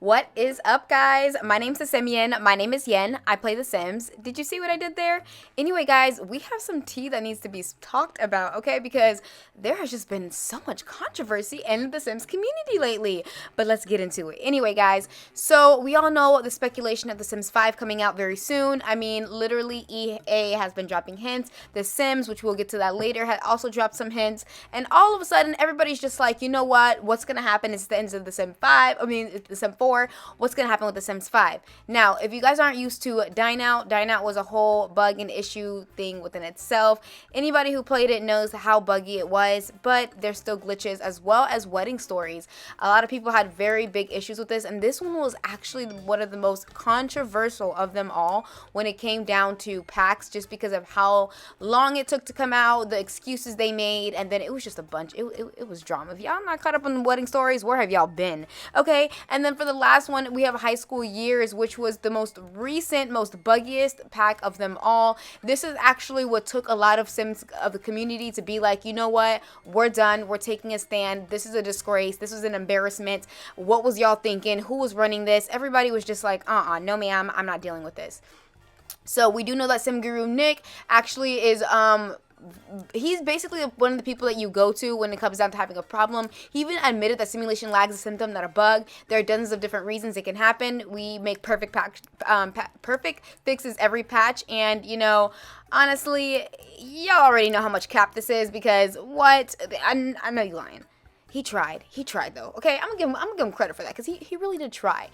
What is up, guys? My name's TheSimYin. My name is Yen. I play The Sims. Did you see what I did there? Anyway, guys, we have some tea that needs to be talked about, okay? Because there has just been so much controversy in the Sims community lately. But let's get into it. Anyway, guys, so we all know the speculation of The Sims 5 coming out very soon. I mean, literally, EA has been dropping hints. The Sims, which we'll get to that later, had also dropped some hints. And all of a sudden, everybody's just like, you know what? What's going to happen is the end of The Sim 5. I mean, The Sim 4. What's going to happen with The Sims 5. Now, if you guys aren't used to Dine Out was a whole bug and issue thing within itself. Anybody who played it knows how buggy it was, but there's still glitches as well as wedding stories. A lot of people had very big issues with this, and this one was actually one of the most controversial of them all when it came down to packs, just because of how long it took to come out, the excuses they made, and then it was just a bunch. It was drama. If y'all not caught up on wedding stories, where have y'all been? Okay, and then for the last one, we have High School Years, which was the most recent, most buggiest pack of them all. This is actually what took a lot of Sims of the community to be like, you know what, we're done, we're taking a stand, this is a disgrace, this is an embarrassment, what was y'all thinking, who was running this? Everybody was just like, no ma'am, I'm not dealing with this. So we do know that Sim Guru Nick actually is he's basically one of the people that you go to when it comes down to having a problem. He even admitted that simulation lag is a symptom, not a bug. There are dozens of different reasons it can happen. We make perfect fixes every patch, and you know, honestly, y'all already know how much cap this is because what? I know you lying. He tried though. Okay, I'm gonna give him credit for that because he really did try.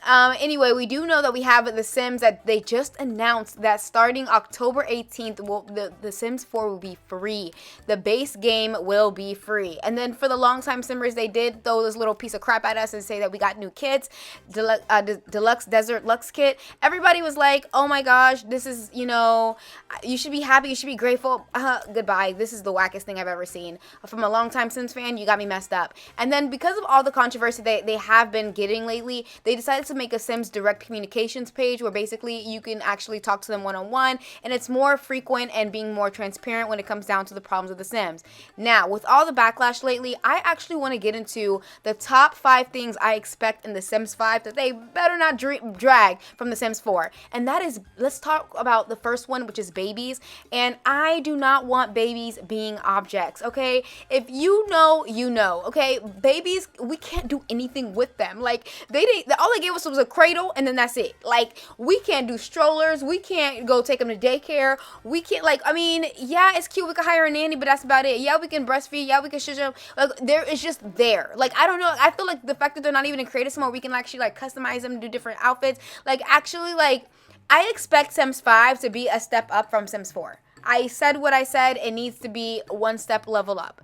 Anyway, we do know that we have The Sims that they just announced that starting October 18th, the Sims 4 will be free. The base game will be free. And then for the longtime Simmers, they did throw this little piece of crap at us and say that we got new kits, Deluxe Desert Lux kit. Everybody was like, oh my gosh, this is, you know, you should be happy, you should be grateful. Goodbye. This is the wackest thing I've ever seen. From a longtime Sims fan, you got me messed up. And then because of all the controversy they have been getting lately, they decided to make a Sims direct communications page where basically you can actually talk to them one-on-one, and it's more frequent and being more transparent when it comes down to the problems of the Sims. Now, with all the backlash lately, I actually want to get into the top 5 things I expect in The Sims 5 that they better not drag from The Sims 4. And that is, let's talk about the first one, which is babies. And I do not want babies being objects, okay? If you know, you know, okay? Babies, we can't do anything with them. Like, all they gave us was a cradle, and then that's it. Like, we can't do strollers, we can't go take them to daycare, we can't, like, I mean, yeah, it's cute, we can hire a nanny, but that's about it. Yeah, we can breastfeed, yeah, we can shush them. Like, it's just there. Like, I don't know, I feel like the fact that they're not even in creative mode, we can actually, like, customize them, do different outfits. Like, actually, like, I expect Sims 5 to be a step up from Sims 4. I said what I said, it needs to be one step level up.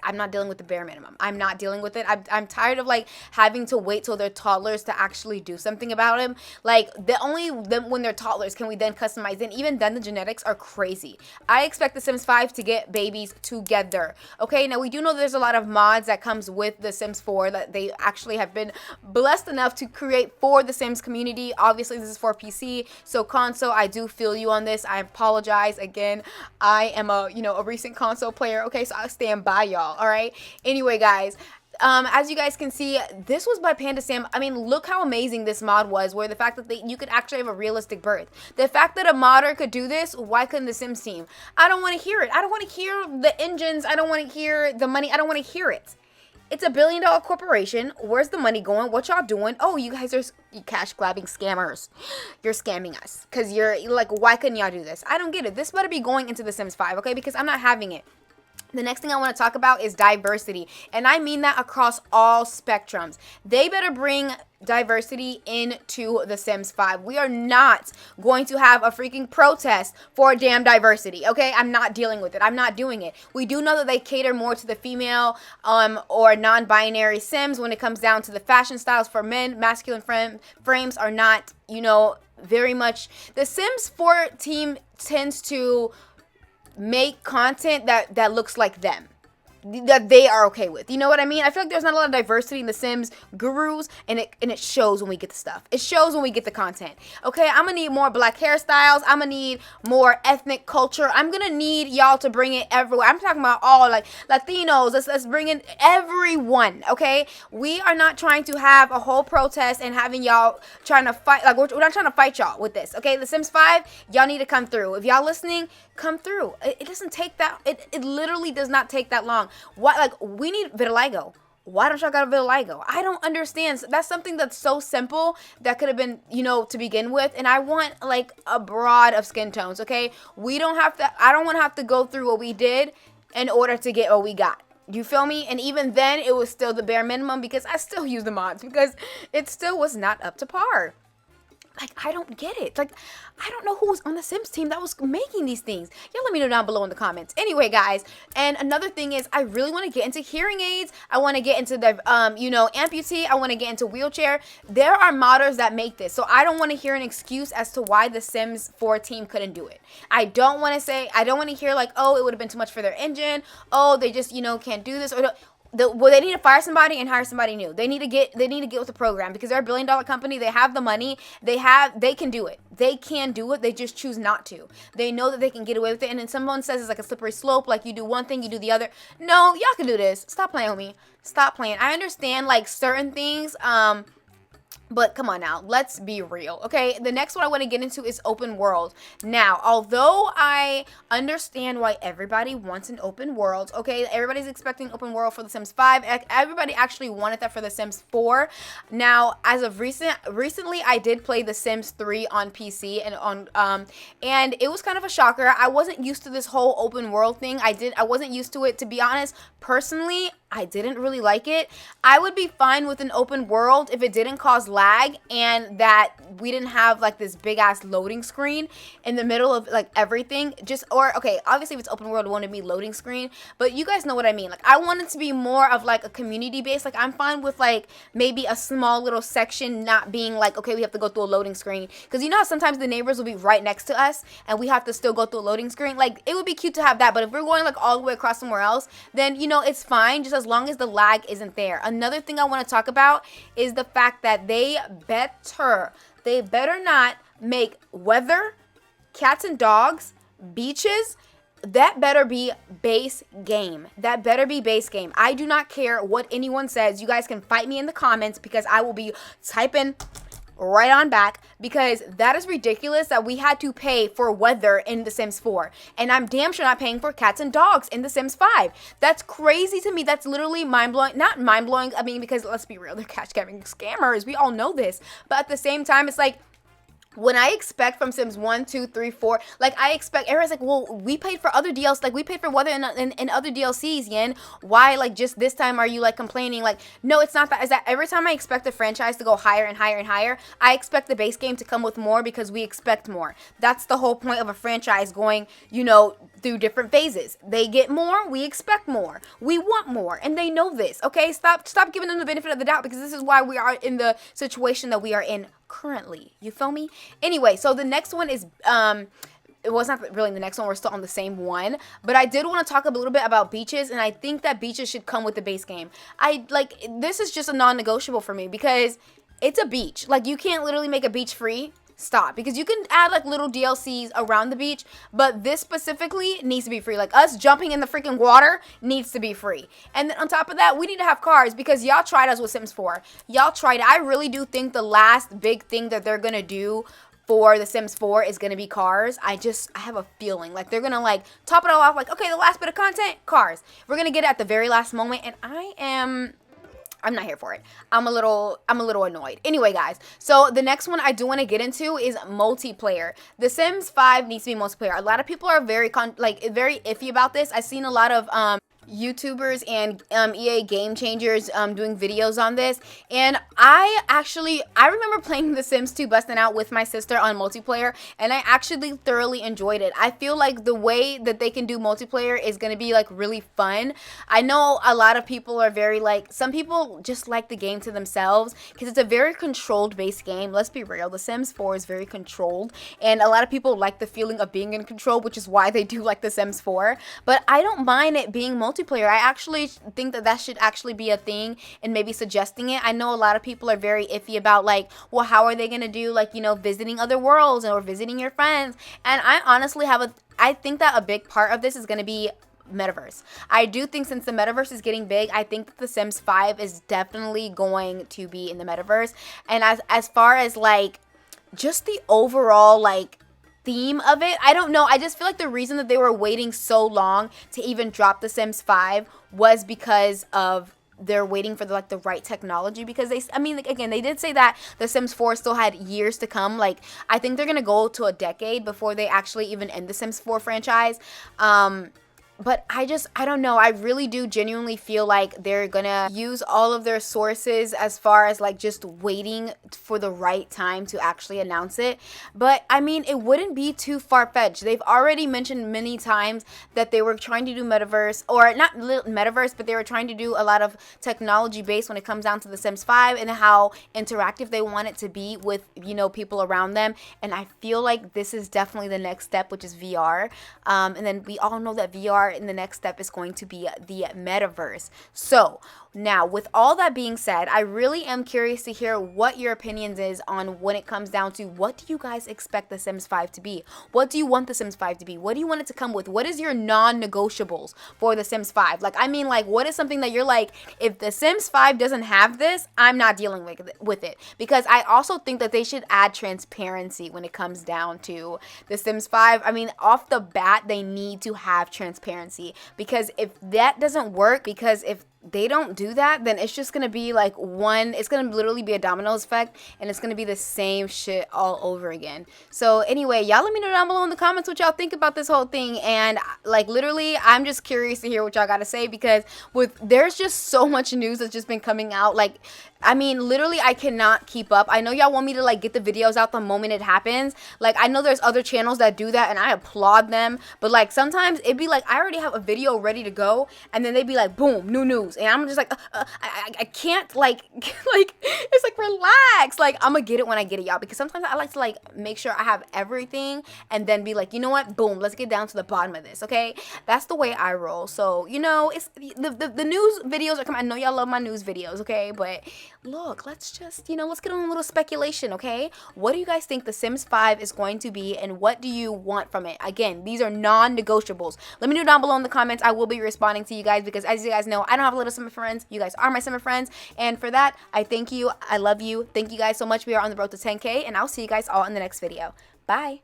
I'm not dealing with the bare minimum. I'm not dealing with it. I'm tired of like having to wait till they're toddlers to actually do something about him. Like when they're toddlers can we then customize it. And even then the genetics are crazy. I expect The Sims 5 to get babies together. Okay, now we do know there's a lot of mods that comes with The Sims 4 that they actually have been blessed enough to create for the Sims community. Obviously this is for PC, so console, I do feel you on this. I apologize again. I am a recent console player. Okay, so I stand by y'all. All right, anyway guys, as you guys can see, this was by Panda Sam. I mean, look how amazing this mod was, where the fact that you could actually have a realistic birth. The fact that a modder could do this, why couldn't the Sims team? I don't want to hear it. I don't want to hear the engines. I don't want to hear the money. I don't want to hear it. It's $1 billion corporation. Where's the money going? What y'all doing? Oh, you guys are cash grabbing scammers. You're scamming us because you're like, why couldn't y'all do this? I don't get it. This better be going into The Sims 5, okay? Because I'm not having it. The next thing I want to talk about is diversity, and I mean that across all spectrums. They better bring diversity into The Sims 5. We are not going to have a freaking protest for damn diversity, okay? I'm not dealing with it. I'm not doing it. We do know that they cater more to the female or non-binary Sims when it comes down to the fashion styles for men. Masculine frames are not, very much. The Sims 4 team tends to make content that looks like them. that they are okay with. You know what I mean? I feel like there's not a lot of diversity in the Sims gurus, and it shows when we get the stuff. It shows when we get the content. Okay, I'm gonna need more black hairstyles. I'm gonna need more ethnic culture. I'm gonna need y'all to bring it everywhere. I'm talking about all like Latinos. Let's bring in everyone. Okay, we are not trying to have a whole protest and having y'all trying to fight. Like we're not trying to fight y'all with this. Okay, The Sims 5, y'all need to come through. If y'all listening, come through. It doesn't take that. It literally does not take that long. What, like, we need vitiligo. Why don't y'all got a vitiligo? I don't understand. That's something that's so simple that could have been, you know, to begin with. And I want like a broad of skin tones. Okay, we don't have to. I don't want to have to go through what we did in order to get what we got. You feel me? And even then, it was still the bare minimum because I still use the mods because it still was not up to par. Like, I don't get it. Like, I don't know who was on the Sims team that was making these things. Y'all let me know down below in the comments. Anyway, guys, and another thing is I really want to get into hearing aids. I want to get into the, you know, amputee. I want to get into wheelchair. There are modders that make this. So I don't want to hear an excuse as to why the Sims 4 team couldn't do it. I don't want to hear like, oh, it would have been too much for their engine. Oh, they just, you know, can't do this. Or well, they need to fire somebody and hire somebody new. They need to get with the program because they're a $1 billion company. They have the money. They can do it. They can do it. They just choose not to. They know that they can get away with it. And then someone says it's like a slippery slope. Like you do one thing, you do the other. No, y'all can do this. Stop playing with me. Stop playing. I understand like certain things. But come on now, let's be real, okay? The next one I want to get into is open world. Now, although I understand why everybody wants an open world, okay? Everybody's expecting open world for The Sims 5. Everybody actually wanted that for The Sims 4. Now, as of recently, I did play The Sims 3 on PC and it was kind of a shocker. I wasn't used to this whole open world thing. I wasn't used to it, to be honest. Personally, I didn't really like it. I would be fine with an open world if it didn't cause lag and that we didn't have like this big ass loading screen in the middle of like everything. Okay, obviously if it's open world, it won't be loading screen, but you guys know what I mean. Like I want it to be more of like a community base. Like I'm fine with like maybe a small little section not being like, okay, we have to go through a loading screen. Because you know how sometimes the neighbors will be right next to us and we have to still go through a loading screen. Like it would be cute to have that, but if we're going like all the way across somewhere else, then you know it's fine just as long as the lag isn't there. Another thing I want to talk about is the fact that they better not make weather, cats and dogs, beaches. That better be base game. That better be base game. I do not care what anyone says. You guys can fight me in the comments because I will be typing right on back, because that is ridiculous that we had to pay for weather in The Sims 4. And I'm damn sure not paying for cats and dogs in The Sims 5. That's crazy to me. That's literally mind-blowing. Not mind-blowing, I mean, because let's be real, they're cash-grabbing scammers. We all know this. But at the same time, it's like, when I expect from Sims 1, 2, 3, 4, like I expect, everyone's like, well, we paid for other DLCs, like we paid for weather in other DLCs, Yin. Why, like, just this time are you like complaining? Like, no, it's not that. Is that every time I expect the franchise to go higher and higher and higher, I expect the base game to come with more because we expect more. That's the whole point of a franchise going, you know, through different phases. They get more, we expect more. We want more, and they know this, okay? Stop giving them the benefit of the doubt because this is why we are in the situation that we are in currently. You feel me? Anyway, so the next one is it was not really the next one, we're still on the same one, but I did want to talk a little bit about beaches, and I think that beaches should come with the base game. This is just a non-negotiable for me because it's a beach. Like you can't literally make a beach free. Stop, because you can add like little DLCs around the beach, but this specifically needs to be free. Like us jumping in the freaking water needs to be free. And then on top of that, we need to have cars because y'all tried us with Sims 4. Y'all tried it. I really do think the last big thing that they're gonna do for The Sims 4 is gonna be cars. I have a feeling like they're gonna like top it all off. Like, okay, the last bit of content, cars. We're gonna get it at the very last moment, and I'm not here for it. I'm a little annoyed. Anyway, guys, so the next one I do want to get into is multiplayer. The Sims 5 needs to be multiplayer. A lot of people are very iffy about this. I've seen a lot of YouTubers and EA Game Changers doing videos on this, and I remember playing The Sims 2 busting out with my sister on multiplayer, and I actually thoroughly enjoyed it. I feel like the way that they can do multiplayer is going to be like really fun. I know a lot of people are very like, some people just like the game to themselves because it's a very controlled base game. Let's be real, The Sims 4 is very controlled, and a lot of people like the feeling of being in control, which is why they do like The Sims 4, but I don't mind it being multiplayer multiplayer. I actually think that should actually be a thing, and maybe suggesting it. I know a lot of people are very iffy about like, well, how are they gonna do like, you know, visiting other worlds or visiting your friends? And I honestly I think that a big part of this is gonna be metaverse. I do think since the metaverse is getting big, I think that The Sims 5 is definitely going to be in the metaverse. And as far as like just the overall like theme of it, I don't know. I just feel like the reason that they were waiting so long to even drop The Sims 5 was because of they're waiting for the right technology, because like, again, they did say that The Sims 4 still had years to come. Like, I think they're gonna go to a decade before they actually even end the Sims 4 franchise. But I don't know. I really do genuinely feel like they're gonna use all of their sources as far as like just waiting for the right time to actually announce it. But I mean, it wouldn't be too far-fetched. They've already mentioned many times that they were trying to do metaverse, or not metaverse, but they were trying to do a lot of technology based when it comes down to The Sims 5 and how interactive they want it to be with, you know, people around them. And I feel like this is definitely the next step, which is VR. And then we all know that VR in the next step is going to be the metaverse. So now, with all that being said, I really am curious to hear what your opinions is on when it comes down to what do you guys expect The Sims 5 to be? What do you want The Sims 5 to be? What do you want it to come with? What is your non-negotiables for The Sims 5? Like, I mean, like, what is something that you're like, if The Sims 5 doesn't have this, I'm not dealing with it. Because I also think that they should add transparency when it comes down to The Sims 5. I mean, off the bat, they need to have transparency, because if that doesn't work, because if they don't do that, then it's just gonna be like it's gonna literally be a dominoes effect, and it's gonna be the same shit all over again. So anyway, y'all let me know down below in the comments what y'all think about this whole thing. And like, literally, I'm just curious to hear what y'all gotta say, because there's just so much news that's just been coming out. Like, I mean, literally, I cannot keep up. I know y'all want me to like get the videos out the moment it happens. Like, I know there's other channels that do that, and I applaud them. But like, sometimes it'd be like I already have a video ready to go, and then they'd be like, boom, new news, and I'm just like, I can't like like, it's like, relax. Like, I'm gonna get it when I get it, y'all, because sometimes I like to like make sure I have everything, and then be like, you know what, boom, let's get down to the bottom of this. Okay, that's the way I roll. So, you know, it's the news videos are coming. I know y'all love my news videos, okay, but look, let's just, you know, let's get on a little speculation, okay? What do you guys think The Sims 5 is going to be, and what do you want from it? Again, these are non-negotiables. Let me know down below in the comments. I will be responding to you guys, because as you guys know, I don't have little Simmer friends. You guys are my Simmer friends, and for that, I thank you. I love you. Thank you guys so much. We are on the road to 10K, and I'll see you guys all in the next video. Bye.